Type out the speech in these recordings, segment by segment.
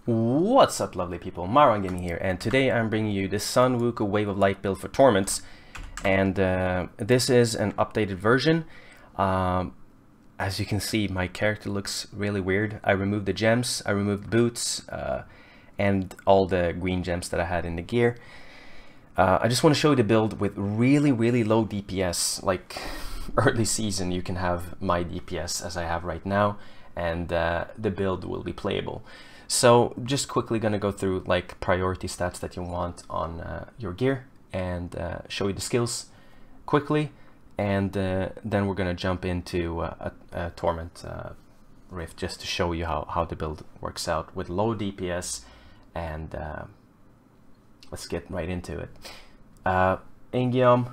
What's up, lovely people? Marwan Gaming here, and today I'm bringing you the Sun Wukong Wave of Light build for Torments, and this is an updated version. As you can see, my character looks really weird. I removed the gems, I removed boots, and all the green gems that I had in the gear. I just want to show you the build with really low DPS. Like early season, you can have my DPS as I have right now, and the build will be playable. So just quickly gonna go through like priority stats that you want on your gear and show you the skills quickly, and then we're gonna jump into a torment rift just to show you how the build works out with low DPS, and let's get right into it. In-geom,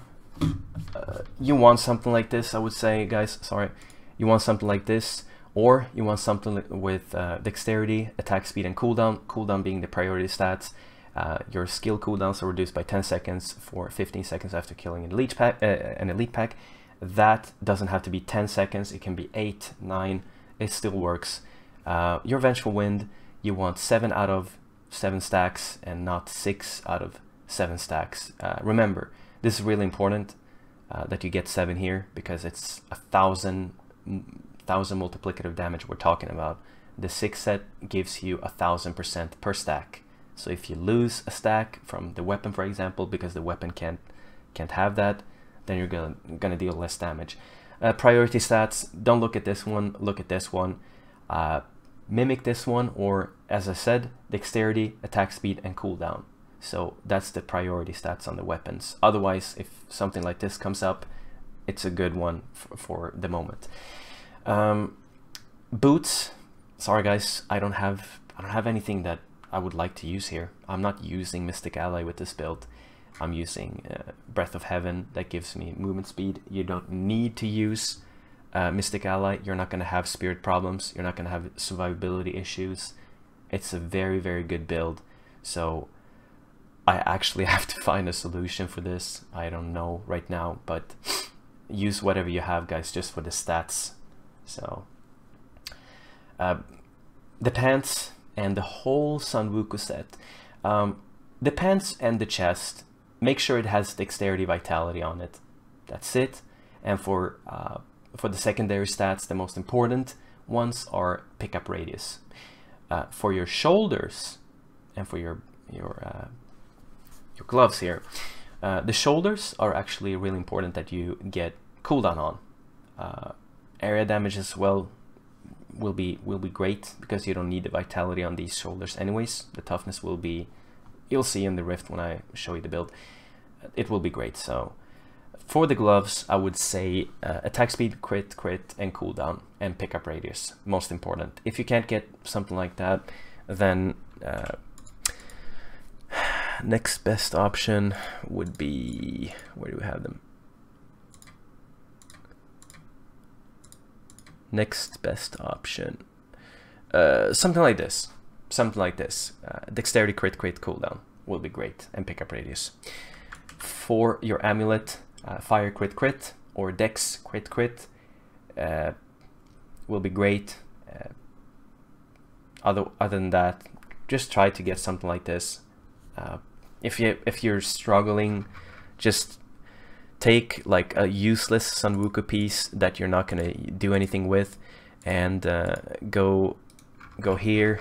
you want something like this, I would say, guys. Sorry, you want something like this, or you want something with dexterity, attack speed, and cooldown. Cooldown being the priority stats. Your skill cooldowns are reduced by 10 seconds for 15 seconds after killing an elite pack. That doesn't have to be 10 seconds. It can be 8, 9. It still works. Your Vengeful Wind, you want 7 out of 7 stacks and not 6 out of 7 stacks. Remember, this is really important that you get 7 here, because it's 1,000 multiplicative damage we're talking about. The 6 set gives you 1000% per stack. So if you lose a stack from the weapon, for example, because the weapon can't have that, then you're gonna deal less damage. Priority stats, don't look at this one, look at this one. Mimic this one, or as I said, dexterity, attack speed, and cooldown. So that's the priority stats on the weapons. Otherwise, if something like this comes up, it's a good one for the moment. Boots, sorry guys, I don't have anything that I would like to use here. I'm not using Mystic Ally with this build. I'm using Breath of Heaven that gives me movement speed. You don't need to use Mystic Ally. You're not going to have spirit problems. You're not going to have survivability issues. It's a very good build. So I actually have to find a solution for this. I don't know right now, but use whatever you have, guys, just for the stats. So the pants and the whole Sun Wukong set. The pants and the chest, make sure it has dexterity, vitality on it. That's it. And for the secondary stats, the most important ones are pickup radius. For your shoulders and for your gloves here, the shoulders are actually really important that you get cooldown on. Area damage as well will be great, because you don't need the vitality on these shoulders anyways. The toughness will be, you'll see in the rift when I show you the build, it will be great. So for the gloves, I would say attack speed, crit, and cooldown, and pickup radius, most important. If you can't get something like that, then next best option would be, where do we have them? Next best option, something like this. Dexterity, crit, cooldown will be great, and pickup radius. For your amulet, fire, crit, or dex, crit will be great. Other than that, just try to get something like this. If you're struggling, just take like a useless Sun Wukong piece that you're not gonna do anything with, and go here,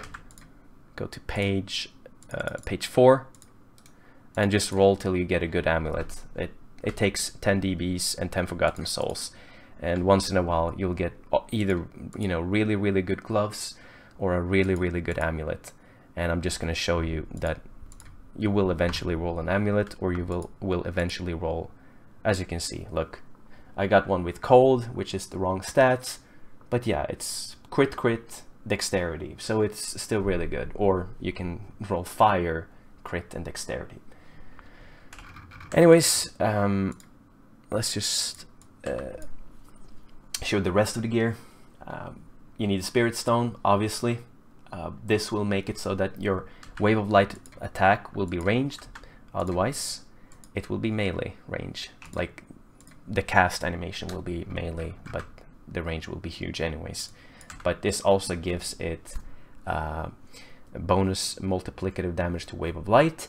go to page 4, and just roll till you get a good amulet. It takes 10 DBs and 10 Forgotten Souls, and once in a while you'll get either, you know, really good gloves or a really good amulet. And I'm just gonna show you that you will eventually roll an amulet, or you will eventually roll. As you can see, look, I got one with cold, which is the wrong stats, but yeah, it's crit, dexterity, so it's still really good. Or you can roll fire, crit, and dexterity. Anyways, let's just show the rest of the gear. You need a Spirit Stone, obviously. This will make it so that your Wave of Light attack will be ranged, otherwise it will be melee range. Like the cast animation will be melee, but the range will be huge anyways. But this also gives it bonus multiplicative damage to Wave of Light,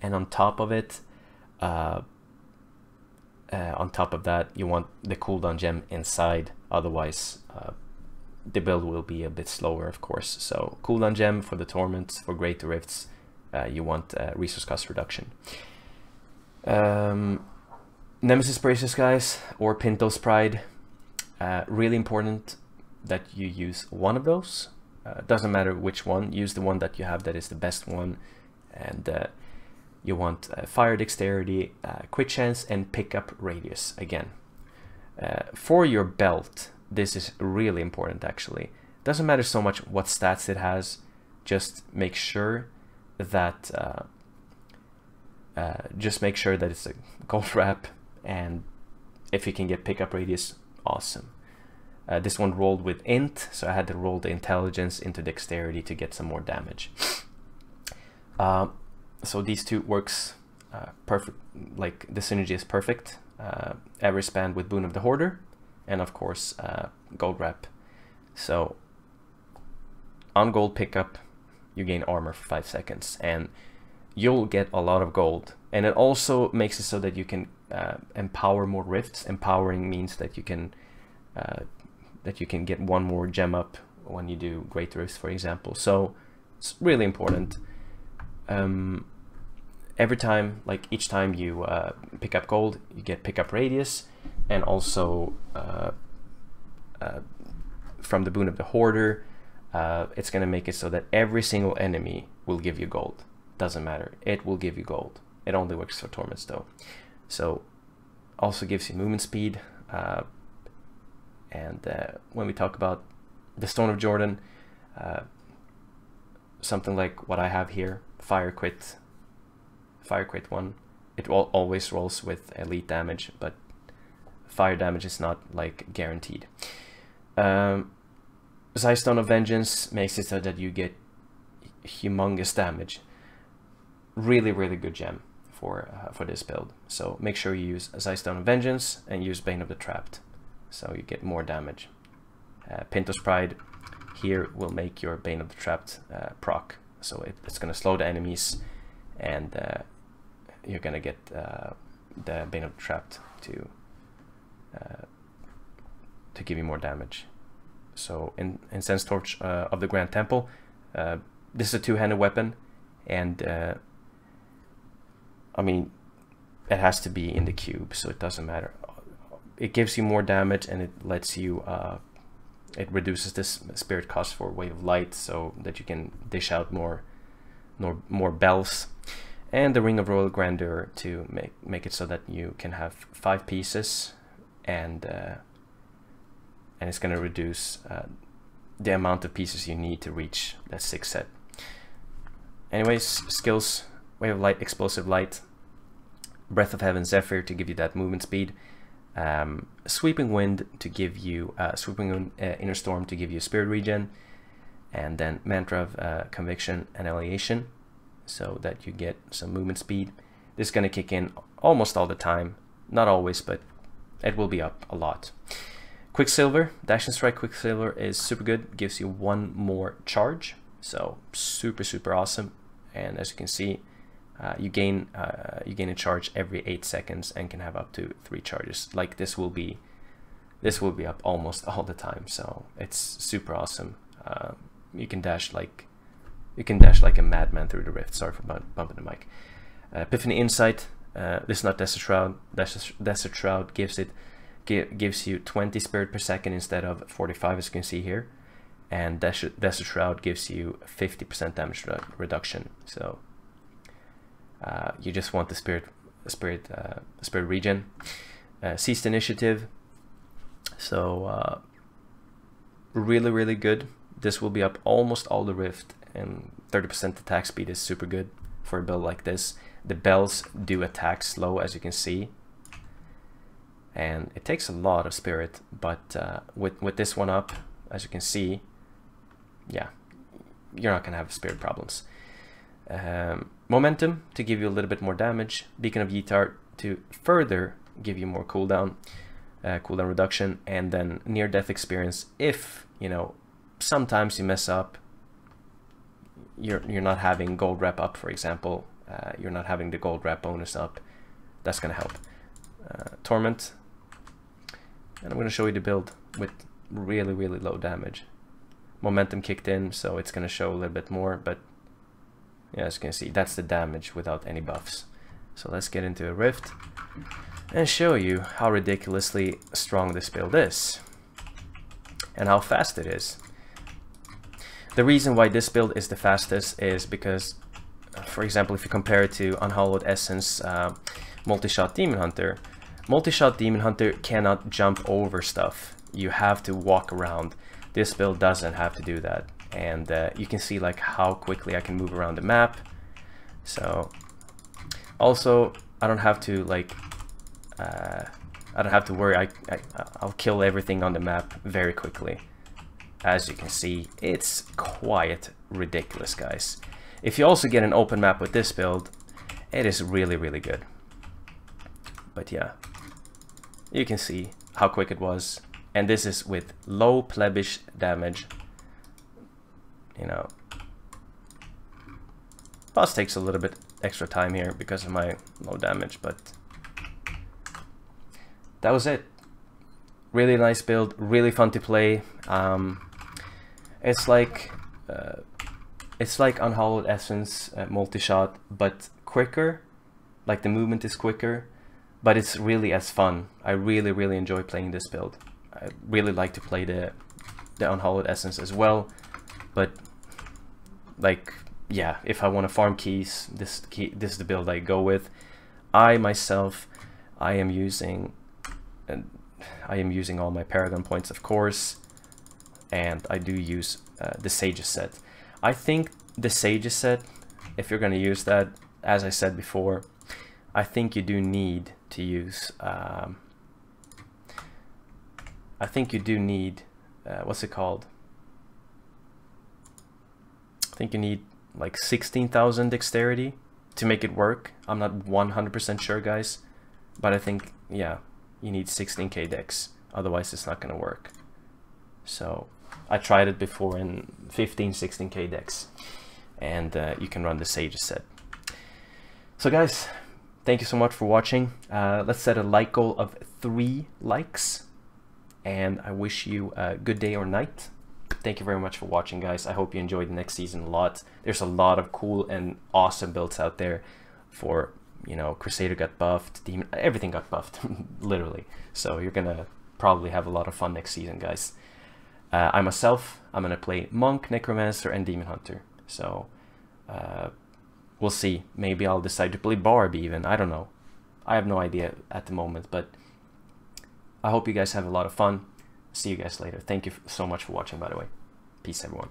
and on top of it, on top of that, you want the cooldown gem inside. Otherwise, the build will be a bit slower, of course. So cooldown gem for the torments, for great rifts, you want resource cost reduction. Nemesis Braces, guys, or Pinto's Pride. Really important that you use one of those. Doesn't matter which one, use the one that you have that is the best one. And you want fire dexterity, quick chance, and pickup radius again. For your belt, this is really important actually. Doesn't matter so much what stats it has, just make sure that it's a gold wrap, and if you can get pickup radius, awesome. This one rolled with int, so I had to roll the intelligence into dexterity to get some more damage. So these two works perfect, like the synergy is perfect. Every span with Boon of the Hoarder, and of course gold wrap. So on gold pickup, you gain armor for 5 seconds, and you'll get a lot of gold. And it also makes it so that you can empower more rifts. Empowering means that you can get one more gem up when you do great rifts, for example. So it's really important. Every time, like each time you pick up gold, you get pickup radius, and also from the Boon of the Hoarder, it's going to make it so that every single enemy will give you gold. Doesn't matter, it will give you gold. It only works for torments though. So also gives you movement speed, and when we talk about the Stone of Jordan, something like what I have here, Fire Quit 1, it always rolls with elite damage, but fire damage is not like guaranteed. Stone of Vengeance makes it so that you get humongous damage. Really good gem for this build. So make sure you use Stone of Vengeance and use Bane of the Trapped, so you get more damage. Pinto's Pride here will make your Bane of the Trapped proc, so it's going to slow the enemies, and you're going to get the Bane of the Trapped to give you more damage. So in Incense Torch of the Grand Temple, this is a two-handed weapon, and I mean, it has to be in the cube, so it doesn't matter. It gives you more damage, and it lets you it reduces this spirit cost for Wave of Light, so that you can dish out more bells. And the Ring of Royal Grandeur to make it so that you can have 5 pieces, and it's going to reduce the amount of pieces you need to reach that 6 set. Anyways, skills: Wave of Light, Explosive Light, Breath of Heaven, Zephyr to give you that movement speed, Sweeping Wind to give you Inner Storm to give you Spirit Regen, and then Mantra of Conviction, Annihilation, so that you get some movement speed. This is going to kick in almost all the time, not always, but it will be up a lot. Quicksilver, Dash and Strike Quicksilver is super good, gives you 1 more charge, so super awesome. And as you can see, you gain a charge every 8 seconds and can have up to 3 charges. Like this will be up almost all the time, so it's super awesome. You can dash like a madman through the rift. Sorry for bumping the mic. Epiphany Insight. This is not Desert Shroud. Desert Shroud gives you 20 spirit per second instead of 45, as you can see here, and Desert Shroud gives you 50% damage reduction. So you just want the spirit regen. Seized Initiative. So really good. This will be up almost all the rift, and 30% attack speed is super good for a build like this. The bells do attack slow, as you can see, and it takes a lot of spirit, but with this one up, as you can see, yeah, you're not gonna have spirit problems. Momentum to give you a little bit more damage. Beacon of Ytar to further give you more cooldown reduction, and then near-death experience. If you know sometimes you mess up, you're not having gold rep up, for example. You're not having the gold rep bonus up. That's gonna help. Torment, and I'm gonna show you the build with really low damage. Momentum kicked in, so it's gonna show a little bit more, but yeah, as you can see, that's the damage without any buffs. So let's get into a rift and show you how ridiculously strong this build is and how fast it is. The reason why this build is the fastest is because, for example, if you compare it to Unhallowed Essence Multi-Shot Demon Hunter, Multi-Shot Demon Hunter cannot jump over stuff. You have to walk around. This build doesn't have to do that. And you can see like how quickly I can move around the map. So also I don't have to like I don't have to worry. I'll kill everything on the map very quickly. As you can see, it's quite ridiculous, guys. If you also get an open map with this build, it is really good. But yeah, you can see how quick it was, and this is with low plebish damage. You know, boss takes a little bit extra time here because of my low damage, but that was it. Really nice build, really fun to play. It's like Unhallowed Essence Multi-Shot, but quicker. Like the movement is quicker, but it's really as fun. I really enjoy playing this build. I really like to play the Unhallowed Essence as well, but like, yeah, if I want to farm keys, this is the build I go with. I am using all my Paragon points, of course, and I do use the Sages set. I think the Sages set, if you're going to use that, as I said before, I think you do need to use what's it called? I think you need like 16,000 dexterity to make it work. I'm not 100% sure, guys, but I think, yeah, you need 16k dex, otherwise it's not gonna work. So I tried it before in 16k dex, and you can run the Sages set. So guys, thank you so much for watching. Let's set a like goal of 3 likes, and I wish you a good day or night. Thank you very much for watching, guys. I hope you enjoyed the next season a lot. There's a lot of cool and awesome builds out there for, you know, Crusader got buffed, Demon, everything got buffed, literally. So you're gonna probably have a lot of fun next season, guys. I'm gonna play Monk, Necromancer, and Demon Hunter. So we'll see. Maybe I'll decide to play Barb even. I don't know. I have no idea at the moment, but I hope you guys have a lot of fun. See you guys later. Thank you so much for watching, by the way. Peace, everyone.